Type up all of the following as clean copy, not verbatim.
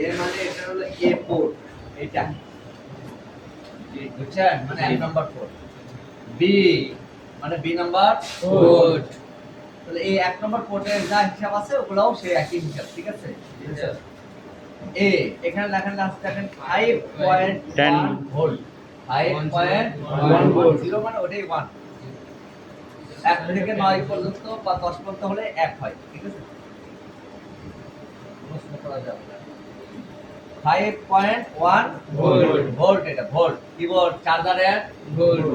এর মানে এটা হলো এ পোর্ট, এটা বুঝছেন, মানে এক নাম্বার পোর্ট। বি মানে বি নাম্বার পোর্ট। তাহলে এই এক নম্বর পোর্টের যা হিসাব আছে ওগুলাও সেই একই হিসাব, ঠিক আছে। এ এখানে লেখেন আছে দেখেন 5.1 ভোল্ট, 5.1 ভোল্ট, 0 মানে ওটাই 1, 1 থেকে 9 পর্যন্ত বা 10 পর্যন্ত হলে 1 হয়, ঠিক আছে। প্রশ্ন করা যাবে 5.1 ভোল্ট, ভোল্ট এটা ভোল্ট, কিবোর্ড চার্জারের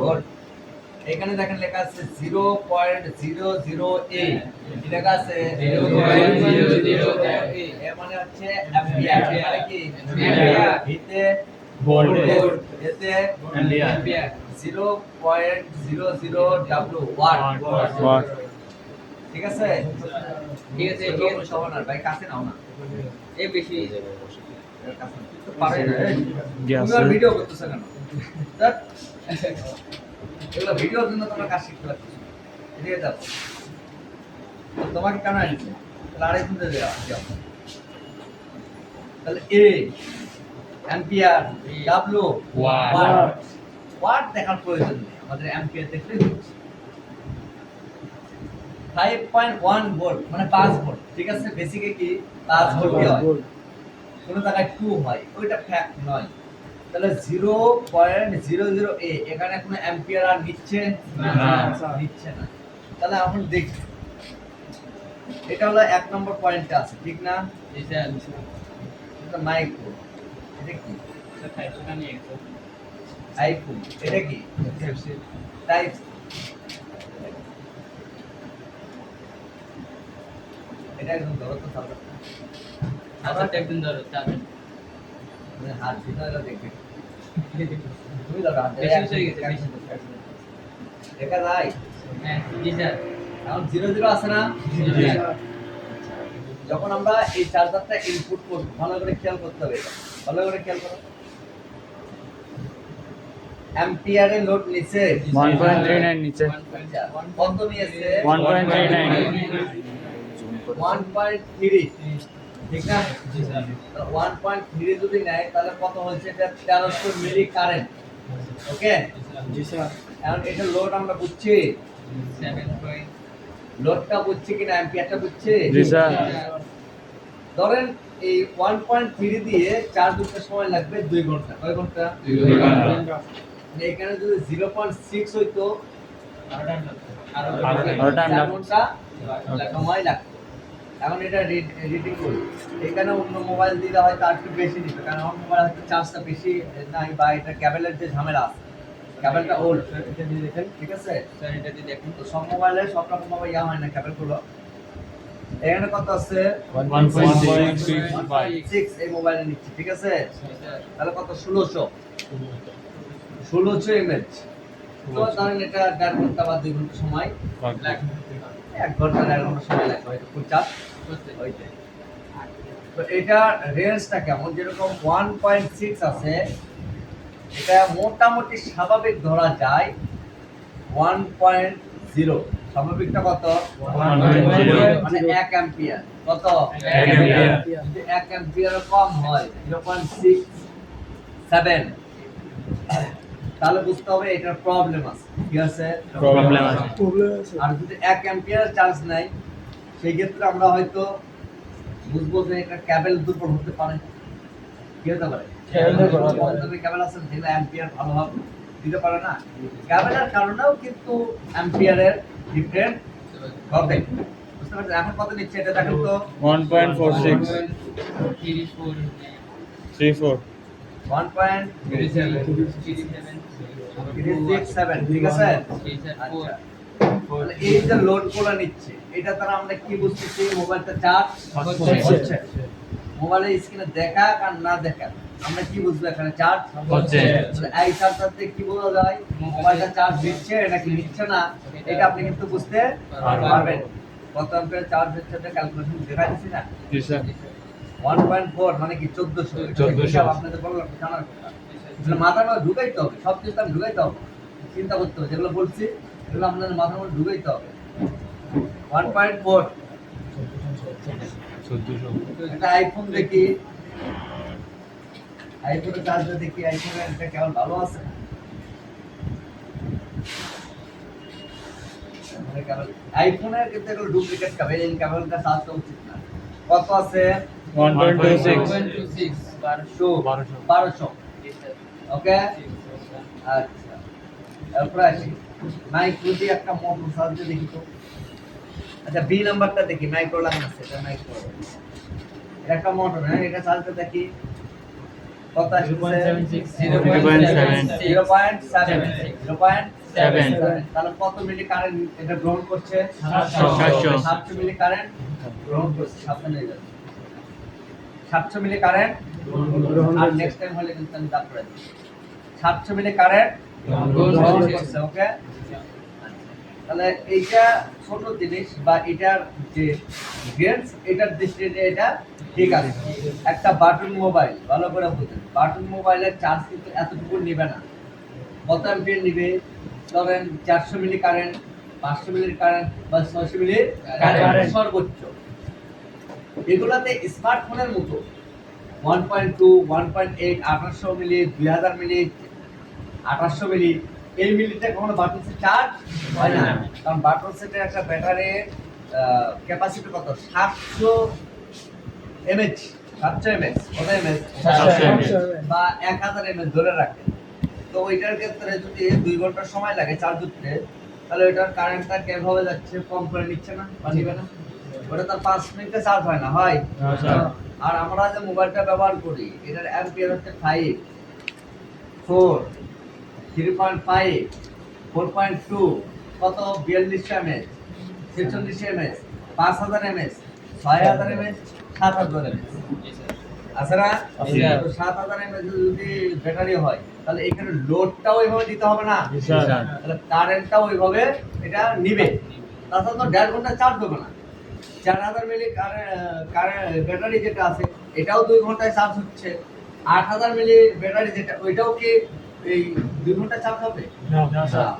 ভোল্ট। এখানে দেখেন লেখা আছে 0.00a, লেখা আছে 0.00a, এর মানে হচ্ছে অ্যাম্পিয়ার, মানে কি অ্যাম্পিয়ার, ভিতে ভোল্টেজ, এতে অ্যাম্পিয়ার, 0.00 ওয়াট, ঠিক আছে। ঠিক আছে, ঠিক আছে, সবার ভাই কাছে নাও না, এই বেশি পারে না, তুমি আর ভিডিও করতেছ কেন স্যার? এগুলো ভিডিওর জন্য তোমরা কাজ শিখতে পারছো, এদিকে যাও, তোমাকে কেন আনছে তাহলে আড়াই শুনতে দেওয়া, তাহলে এ অ্যাম্পিয়ার, ডাব্লিউ ওয়াট, ওয়াট দেখার প্রয়োজন নেই, আমাদের অ্যাম্পিয়ার দেখলেই হচ্ছে। 5.1 ভোল্ট মানে 5 ভোল্ট, ঠিক আছে। বেসিকে কি 5 ভোল্ট হয়, কোন জায়গায় 2 হয়, ওইটা ফ্যাক্ট নয়। তাহলে 0.00 এ এখানে কোনো অ্যাম্পিয়ার আর নিচ্ছে না, নিচ্ছে না। তাহলে এখন দেখি এটা হলো এক নম্বর পয়েন্টে আছে, ঠিক না? এটা মাইক্রো, এটা কি আইফোন, এটা কি টাইপ, এটা একদম ধরো তো সামনে, আচ্ছা একদম ধরো চাবি, মানে হাত দিতে হলো দেখবে, তুমি ধরো হাত বেশি হয়ে গেছে, বেশি দেখা যায়। হ্যাঁ জি স্যার, এখন 00 আছে না, জি স্যার। যখন আমরা এই চার্জারটা ইনপুট করব, ভালো করে খেয়াল করতে হবে, ভালো করে খেয়াল করো, অ্যাম্পিয়ারে লোড নিচে 1.39 নিচে, কত নিয়েছে 1.39, 1.3, ঠিক না? জি স্যার। 1.3 যদি নেয় তাহলে কত হচ্ছে, এটা 1300 মিলি কারেন্ট, ওকে জি স্যার। এখন এটা লোড আমরা বুঝছি 7. লোডটা বুঝছি কিনা, অ্যাম্পিয়ারটা বুঝছি জি স্যার। ধরেন এই 1.3 দিয়ে চার্জ দিতে সময় লাগবে 2 ঘন্টা, কয় ঘন্টা? 2 ঘন্টা। মানে এখানে যদি 0.6 হইতো আর 4 ঘন্টা সময় লাগতো। এখন এটা রিডিং করি, এখানে অন্য মোবাইল দিলে হয়তো আর একটু বেশি নিবে, কারণ আমার মোবাইল হয়তো চার্জটা বেশি নাই, বা এটা কেবলের যে ঝামেলা আছে, কেবলটা ওল্ড, এটা দিয়ে দেখেন, ঠিক আছে স্যার। এটা দিয়ে দেখেন তো সব মোবাইলে সব রকম ভাবে ইয়া হয় না কেবলগুলো। এখানে কত আছে 1.6 এই মোবাইলে নিচ্ছি, ঠিক আছে। তাহলে কত 1600 এমএএইচ। তো ধরেন এটা 1.5 ঘন্টা বা 2 ঘন্টা সময় লাগবে, 1 ঘন্টা 1.5 ঘন্টা সময় লাগবে হয়তো ফুল চার্জ হইতে। তো এটা রেঞ্জটা কেমন, যেরকম 1.6 আছে, এটা মোটামুটি স্বাভাবিক ধরা যায় 1.0, স্বাভাবিকটা কত 1.0 মানে 1 অ্যাম্পিয়ার, কত 1 অ্যাম্পিয়ার। যদি 1 অ্যাম্পিয়ার কম হয় 0.67, তাহলে বুঝতে হবে এটার প্রবলেম আছে, কি আছে প্রবলেম আছে। আর যদি 1 অ্যাম্পিয়ার চার্জ নাই, সেই ক্ষেত্রে আমরা হয়তো বুঝবো যে এটা কেবল দুর্বল হতে পারে, কি হতে পারে কেবল আছে যেগুলো অ্যাম্পিয়ার ভালোভাবে দিতে পারে না, কেবলের কারণেও কিন্তু অ্যাম্পিয়ারের ডিফারেন্ট হবে, বুঝতে পারছেন। এখন কত নিচ্ছে এটা দেখেন তো 1.46 34 1.37, ঠিক আছে। আচ্ছা, তাহলে এই যে লোড গুলো নিচ্ছে, এটা দ্বারা আমরা কি বুঝতেছি, মোবাইলটা চার্জ হচ্ছে। মোবাইলের স্ক্রিনে দেখা আর না দেখা আমরা কি বুঝবো, এখানে চার্জ হচ্ছে। এই চার্জার দিয়ে কি বোঝা যায় মোবাইলটা চার্জ দিচ্ছে নাকি নিচ্ছে না, এটা আপনি কিন্তু বুঝতে পারবেন। কত অ্যাম্পিয়ার চার্জ হচ্ছে এটা ক্যালকুলেশন দেখা দিচ্ছি না, জি স্যার। 1.4 মানে কি 1400, আপনাদের বললাম জানার কথা, তাহলে মাথার মধ্যে ঢুকাইতে হবে, সব কিছু আমি ঢুকাইতে হবে, চিন্তা করতে হবে, যেগুলো বলছি এগুলো আপনাদের মাথার মধ্যে ঢুকাইতে হবে। 1.4 একটা আইফোন দেখি আইফোনে চার্জ দিয়ে দেখি আইফোনের এটা কেমন ভালো আছে। মানে কেবল আইফোনের কিন্তু এগুলো ডুপ্লিকেট কেবল, এই কেবলটা চার্জ দেওয়া উচিত না। কত আছে? 1.26 1200। ওকে, আচ্ছা তারপরে আসি মাইক্রো দিয়ে একটা মোটর চার্জ দিয়ে দেখি তো। আচ্ছা বি নাম্বারটা দেখি, মাইক্রো লাগানো আছে, এটা মাইক্রো, এটা একটা মোটর, হ্যাঁ এটা চার্জটা দেখি কত আসছে? 0.7, তাহলে কত মিলি কারেন্ট এটা গ্রহণ করছে? 700 মিলি কারেন্ট গ্রহণ করছে। সাবধানে হয়ে যাবে, 700 মিলি কারেন্ট আর নেক্সট টাইম হলে কিন্তু আমি দাগ করে দিই। 700 মিলি কারেন্ট গ্রহণ করছে। ওকে, তাহলে এইটা ছোট জিনিস বা এটার যে গেটস, এটার দৃষ্টিতে এটা ঠিক আছে। একটা বাটন মোবাইল, ভালো করে বুঝুন, বাটন মোবাইলের চার্জ কিন্তু এতটুকু নেবে না। কত অ্যাম্পিয়ার নিবে? ধরেন 400 মিলি কারেন্ট, 500 মিলি কারেন্ট বা 600 মিলি কারেন্ট সর্বোচ্চ। এগুলাতে স্মার্টফোনের মতো 1.2, 1.8, 1800 মিলি, 2000 মিলি, 2800 মিলি, এই মিলিতে কখনো বাটন সেট চার্জ হয় না। কারণ বাটন সেটের একটা ব্যাটারির ক্যাপাসিটি কত? 700 এমএইচ, 700 এমএইচ, কত এমএইচ? 700 বা 1000 এমএইচ ধরে রাখেন। তো ওইটার ক্ষেত্রে যদি 2 ঘন্টা সময় লাগে চার্জ উঠতে, তাহলে ওইটার কারেন্টটা কিভাবে যাচ্ছে? কম করে নিচ্ছে না বা নিবে না? ওটা তার 5 মিনিটে চার্জ হয় না, হয়? আর আমরা যে মোবাইলটা ব্যবহার করি, এটার অ্যাম্পিয়ার হচ্ছে 5, 4, 3.5, 4.2, কত? 4200 mAh, 4600 mAh, 5000 mAh, 6000 mAh, 7000 mAh. আছে না? তো 7000 এমএএইচ যদি ব্যাটারি হয়, তাহলে এখানে লোডটাও ওইভাবে দিতে হবে না? তাহলে কারেন্টটাও ওইভাবে এটা নিবে। তাছাড়া তো 1.5 ঘন্টা চার্জ দেবে না। 4000 মিলি ব্যাটারি যেটা আছে, এটাও 2 ঘন্টায় চার্জ হচ্ছে। 8000 মিলি ব্যাটারি যেটা, ওইটাও কি এই 2 ঘন্টা চার্জ হবে?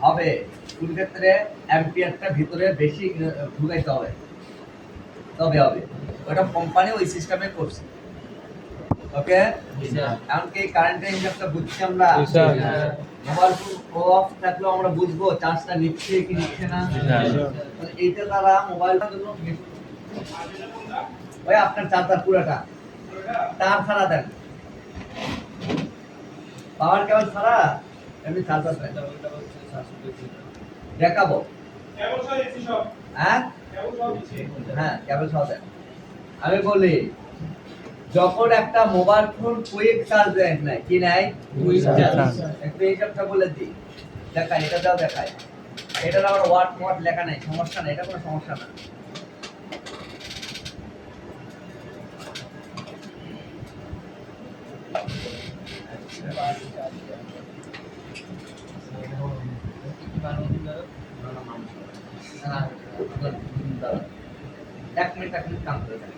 হবে। কোন ক্ষেত্রে? অ্যাম্পিয়ারটা ভিতরে বেশি ঢুকাইতে হবে, তবে হবে। ওটা কোম্পানি ওই সিস্টেমে করছে। ওকে, এমনকি কারেন্টের হিসাবটা বুঝছি আমরা। মোবাইল ফোন অফ থাকলেও আমরা বুঝবো চার্জটা নিচ্ছে কি নিচ্ছে না। তাহলে এইটা দ্বারা মোবাইলটার জন্য ওই আপনার চার্জার পুরোটা তার ছাড়া দেন, পাওয়ার কেবল ছাড়া এমনি চার্জার দেন। দেখাবো হ্যাঁ, হ্যাঁ কেবল সহ দেন। আমি বলি, যখন একটা মোবাইল ফোন কুইক চার্জ দেয় না, কি নাই? একটু হিসাবটা বলে দিই, দেখাই, এটা দাও দেখাই। এটার আবার ওয়াট লেখা নাই, সমস্যা নাই, এটা কোনো সমস্যা না। এক মিনিট কাম করে দেন।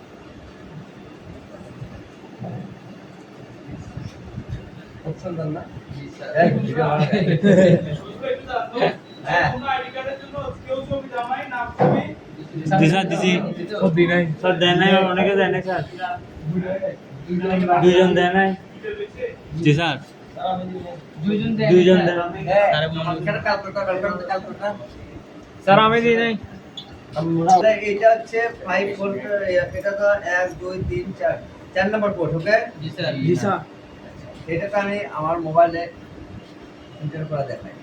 অপশন দেন না? হ্যাঁ স্যার দেন নাই, অনেকে দেন নাই স্যার, দুইজন দেন নাই। জি স্যার, দুইজন দেন। স্যার আমি দিই নাই। এটা হচ্ছে 5 ভোল্ট, এটা তো 1 2 3 4 নম্বর পোর্ট। ওকে জি স্যার। এটাকে আমি আমার মোবাইলে এন্টার করে দেখাই।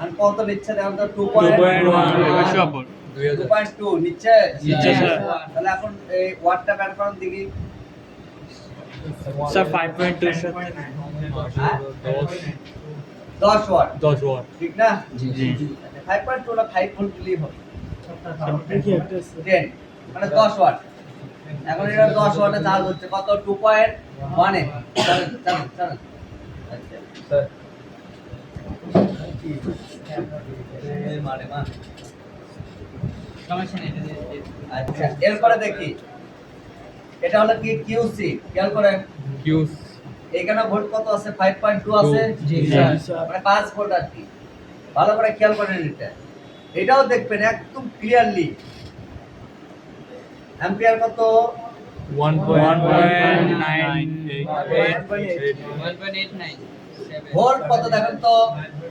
আর কত নিচ্ছে দেখুন তো? 2.2 নিচ্ছে। নিচ্ছে স্যার। তাহলে এখন এই ওয়াটটা বের করুন দেখি। স্যার 5.2 এর সাথে 10 ওয়াট, 10 ওয়াট। ঠিক না? জি। 5.2 না 5 ভোল্ট দিলেই হবে। 10 মানে 10 ওয়াট। এখন এটা 10 ওয়াটে চার্জ হচ্ছে কত? 2.1 এ। চলেন চলেন। আচ্ছা স্যার, আচ্ছা এরপরে দেখি, এটা হলো কি? কিউসি। খেয়াল করেন, কিউস এখানে ভোল্ট কত আছে? 5.2 আছে। জি স্যার। মানে 5 ভোল্ট আর কি। ভালো করে খেয়াল করেন এটা, এটাও দেখবেন একদম ক্লিয়ারলি। অ্যাম্পিয়ার কত? 1.98 ভোল্ট কত দেখেন তো?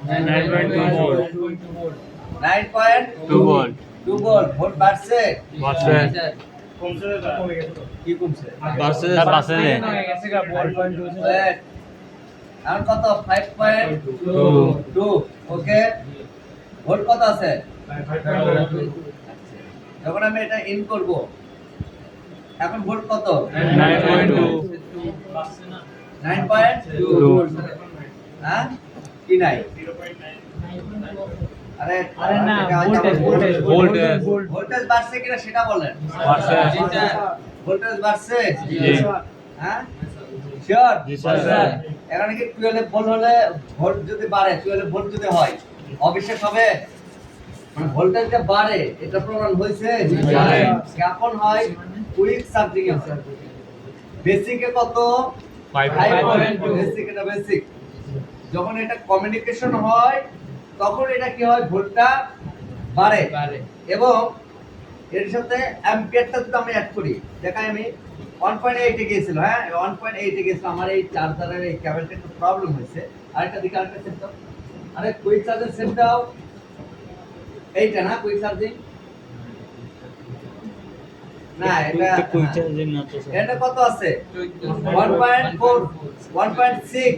9.2 ভোল্ট 9.2 ভোল্ট ভোল্ট। ভোল্ট বাড়ছে বাড়ছে কি কমছে? বাড়ছে বাড়ছে Wait, এখন কত? 5.2 ওকে। ভোল্ট কত আছে? যখন আমি এটা ইন করব এখন ভোল্ট কত? 9.2 9.2 হ্যাঁ কি নাই? আরে না, ভোল্টেজ ভোল্টেজ বাড়ছে কিনা সেটা বলেন। বাড়ছে ভোল্টেজ বাড়ছে? জি হ্যাঁ শিওর? জি স্যার এখানে কি 12 ভোল্ট হলে ভোল্ট যদি বাড়ে 12 ভোল্ট যদি হয় অবিশ্বাস হবে? মানে ভোল্টেজ যে বাড়ে এটা প্রমাণ হয়েছে। জানি। কেমন হয়? কুইক চার্জিং এ হয়। বেসিকে কত? 5.2 বেসিক, এটা বেসিক। যখন এটা কমিউনিকেশন হয় তখন এটা কি হয়? ভোল্টটা বাড়ে এবং এর সাথে অ্যাম্পিয়ারটা যদি আমি অ্যাড করি দেখাই আমি 1.8 এ গিয়েছিল। হ্যাঁ 1.8 এ গিয়েছিল। আমার এই চার্জারের এই কেবলটা একটু প্রবলেম হয়েছে। আরেকটা দিকে আরেকটা সেট দাও। আরে কুইক চার্জার সেট দাও। এইটা না কুইক চার্জিং? না এটা কুইক চার্জিং না তো স্যার এটা কত আছে? 1.4 1.6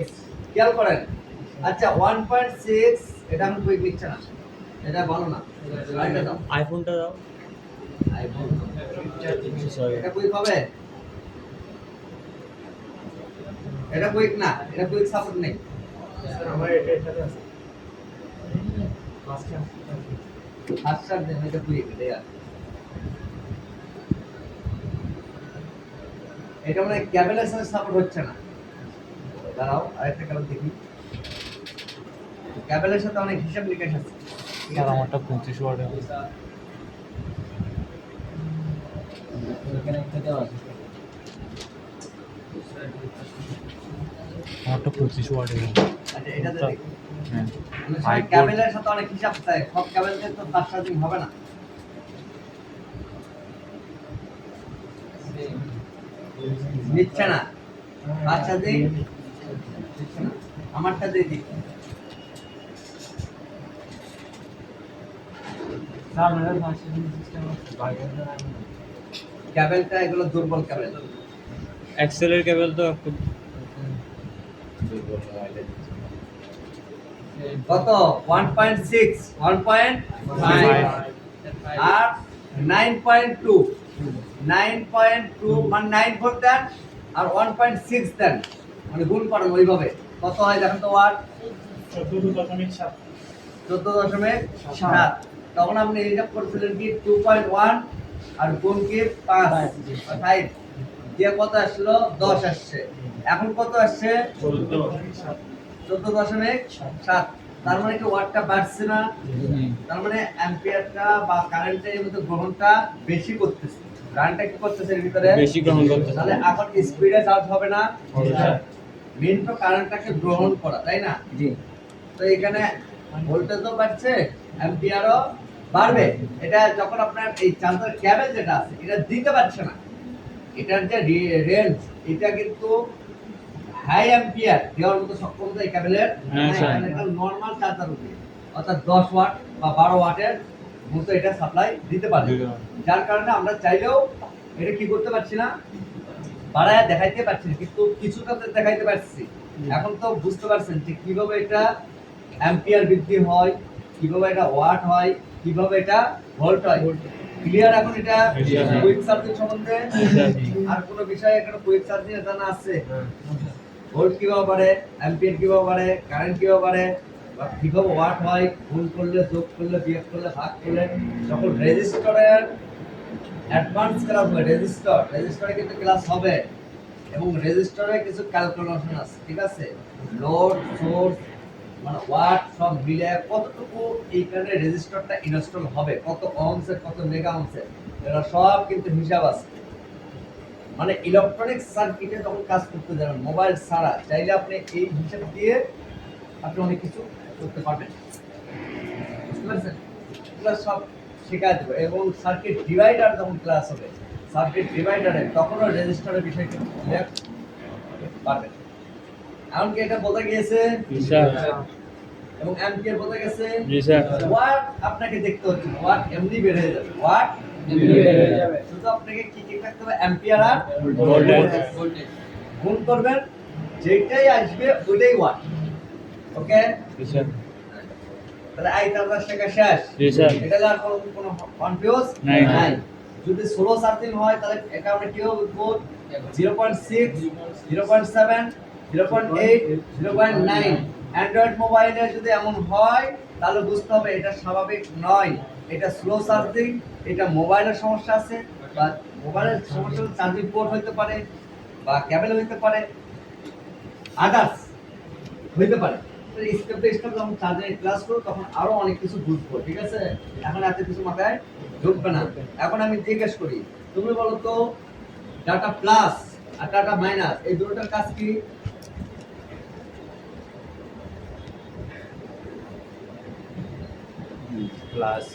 খেয়াল করেন। আচ্ছা 1.6 এটা আমি কুইক লিখছে না। এটা ভালো না। আরেকটা দাও। আইফোনটা দাও আইফোন সরি এটা কুইক হবে? এটা কুইক না, এটা কুইক সাপোর্ট নেই। ফাস্ট চার্জ এটা কুইক এটা। এটা মানে কেবলের সাথে সাপোর্ট হচ্ছে না। দাঁড়াও আরেকটা কেবল দেখি। কেবলের সাথে অনেক হিসাব নিকাশ আছে। স্যার আমারটা 25 ওয়াট এখানে একটা দেওয়া আছে। আমারটা 25 ওয়াট আচ্ছা এটাতে দেখি। হ্যাঁ মানে কেবলের সাথে অনেক হিসাব থাকে। সব কেবলকে তো ফাস্ট চার্জিং হবে না। নিচ্ছে না ফাস্ট চার্জিং নিচ্ছে না। আমারটা দিয়ে দিই। কেবলটা এগুলো দুর্বল কেবল। এক্সেলের কেবল তো একটু কত? 1.6 1.5 আর 9.2 9.2 মানে 9 ভোল্ট দেন আর 1.6 দেন, মানে গুণ করেন ওইভাবে কত হয় দেখেন তো ওয়াট? 14.7। তখন আপনি হিসাব করছিলেন কি 2.1 আর গুণ কি 5 দিয়ে কত আসলো? 10 আসছে। এখন কত আসছে? 14.7। তার মানে কি ওয়াটটা বাড়ছে না? তার মানে অ্যাম্পিয়ারটা বা কারেন্টের এর মধ্যে গ্রহণটা বেশি করতেছে। কারেন্টটা কি করতেছে এর ভিতরে? বেশি গ্রহণ করতেছে। তাহলে এখন স্পিডে চার্জ হবে না? হবে স্যার। মেইন তো কারেন্টটাকে গ্রহণ করা, তাই না? জি তো এখানে ভোল্টেজও বাড়ছে, অ্যাম্পিয়ারও বাড়বে। এটা যখন আপনার এই চার্জার কেবল যেটা আছে এটা দিতে পারছে না, এটার যে রেঞ্জ এটা কিন্তু হাই অ্যাম্পিয়ার দেওয়ার মতো সক্ষমতা এই কেবলের হ্যাঁ, স্যার। একটা নরমাল চার্জার হবে অর্থাৎ 10 ওয়াট বা 12 ওয়াটের মতো এটা সাপ্লাই দিতে পারে। দিতে পারে। যার কারণে আমরা চাইলেও এটা কি করতে পারছি না, বাড়ায় দেখাইতে পারছি না, কিন্তু কিছুটা তো দেখাইতে পারছি। এখন তো বুঝতে পারছেন যে কিভাবে এটা অ্যাম্পিয়ার বৃদ্ধি হয়, কিভাবে এটা ওয়াট হয়, কিভাবে এটা ভোল্ট হয়। ক্লিয়ার এখন এটা Clear, স্যার। কুইক চার্জিং সম্বন্ধে? স্যার। আর কোনো বিষয় এখানে কুইক চার্জিং এর জানা আছে? ভোল্ট কিভাবে বাড়ে, অ্যাম্পিয়ার কিভাবে বাড়ে, কারেন্ট কিভাবে বাড়ে, বা কিভাবে ওয়াট হয়, গুণ করলে, যোগ করলে, বিয়োগ করলে, ভাগ করলে। যখন রেজিস্টরের অ্যাডভান্স ক্লাস হবে, রেজিস্টরে কিন্তু ক্লাস হবে এবং রেজিস্টরে কিছু ক্যালকুলেশন আছে, ঠিক আছে? লোড, সোর্স, মানে ওয়াট সব মিলে কতটুকু এইখানে রেজিস্টরটা ইনস্টল হবে, কত ওহমসের, কত মেগা ওহমসের, এরা সব কিন্তু হিসাব আছে। মানে ইলেকট্রনিক সার্কিটে যখন কাজ করতে যাবেন মোবাইল ছাড়া, চাইলে আপনি এই হিসাব দিয়ে আপনি অনেক কিছু করতে পারবেন। বুঝতে পারছেন? এগুলো সব শেখা দেবে। এবং সার্কিট ডিভাইডার যখন ক্লাস হবে, সার্কিট ডিভাইডারে তখনও রেজিস্টারের বিষয়টা ক্লিয়ার বাড়বে। এমনকি এটা বোঝা গিয়েছে জি স্যার এবং অ্যাম্পিয়ার বোঝা গেছে। জি স্যার ওয়াট আপনাকে দেখতে হচ্ছে না, ওয়াট এমনি বের হয়ে যাবে, ওয়াট এমনি বের হয়ে যাবে। শুধু আপনাকে কি রাখতে হবে, অ্যাম্পিয়ার আর ভোল্টেজ গুণ করবেন, যেটাই আসবে ওইটাই ওয়াট। ওকে, জি স্যার তাহলে আইতার শেখা শেষ। জি স্যার এটা আর কোনো কনফিউজ নাই। যদি স্লো সার্কিট হয় তাহলে এটা আমরা কি বলবো, 0.6 0.7 0.8 0.9। অ্যান্ড্রয়েড মোবাইলে যদি এমন হয় তাহলে বুঝতে হবে এটা স্বাভাবিক নয়, এটা স্লো চার্জিং, এটা মোবাইলের সমস্যা আছে, বা মোবাইলের সমস্যা চার্জিং পোর্ট হইতে পারে, বা কেবল হইতে পারে, আদার্স হইতে পারে। তো স্টেপ বাই স্টেপ যখন চার্জিং ক্লাস করব তখন আরো অনেক কিছু বুঝবো, ঠিক আছে? এখন এত কিছু মাথায় ঢুকবে না। এখন আমি জিজ্ঞেস করি, তুমি বলো তো ডাটা প্লাস আর ডাটা মাইনাস এই দুটোটার কাজ কি? প্লাস